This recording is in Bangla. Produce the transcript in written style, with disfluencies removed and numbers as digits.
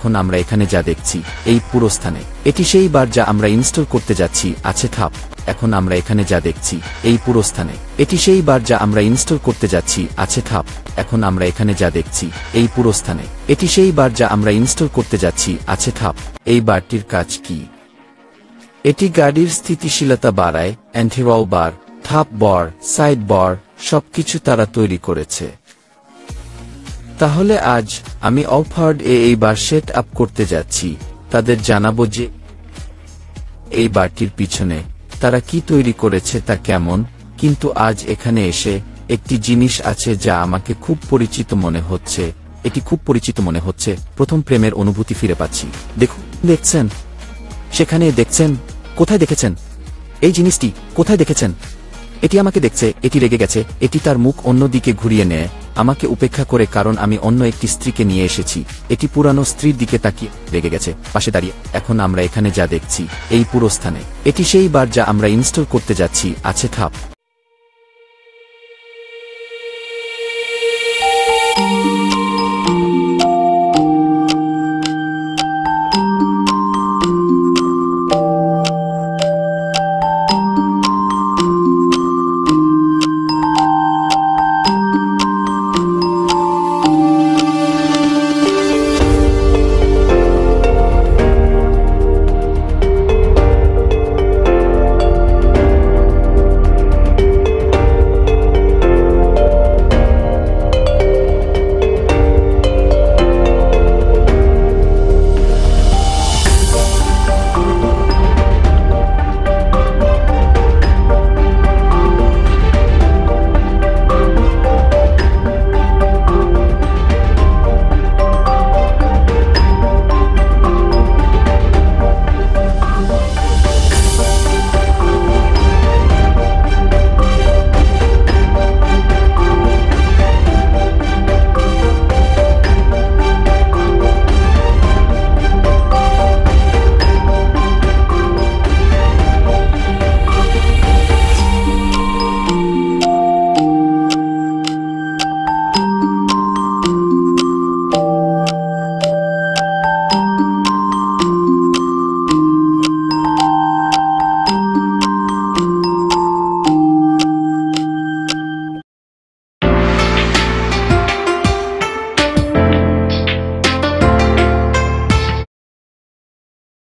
এখন আমরা এখানে যা দেখছি এই পুরো স্থানে এটি সেই বার যা আমরা ইনস্টল করতে যাচ্ছি আছে থাপ। এখন আমরা এখানে যা দেখছি এই পুরো স্থানে এটি সেই বার যা আমরা ইনস্টল করতে যাচ্ছি আছে থাপ। এখন আমরা এখানে যা দেখছি এই পুরো স্থানে এটি সেই বার যা আমরা ইনস্টল করতে যাচ্ছি আছে থাপ। এই বারটির কাজ কি? এটি গাড়ির স্থিতিশীলতা বাড়ায়। অ্যান্টিরোল বার, থাপ বার, সাইড বার সবকিছু তারা তৈরি করেছে। তাহলে আজ আমি অফার্ড এই বার সেট আপ করতে যাচ্ছি। তাদের জানাবো যে এই বারটির পিছনে তারা কি তৈরি করেছে তা কেমন। কিন্তু আজ এখানে এসে একটি জিনিস আছে যা আমাকে খুব পরিচিত মনে হচ্ছে। এটি খুব পরিচিত মনে হচ্ছে। প্রথম প্রেমের অনুভূতি ফিরে পাচ্ছি। দেখছেন সেখানে, দেখছেন কোথায় দেখেছেন এই জিনিসটি? কোথায় দেখেছেন? এটি আমাকে দেখছে, এটি রেগে গেছে, এটি তার মুখ অন্য দিকে ঘুরিয়ে নেয় আমাকে উপেক্ষা করে, কারণ আমি অন্য একটি স্ত্রীকে নিয়ে এসেছি। এটি পুরানো স্ত্রীর দিকে তাকিয়ে রেগে গেছে, পাশে দাঁড়িয়ে। এখন আমরা এখানে যা দেখছি এই পুরো স্থানে এটি সেই বার যা আমরা ইনস্টল করতে যাচ্ছি আছে থাপ।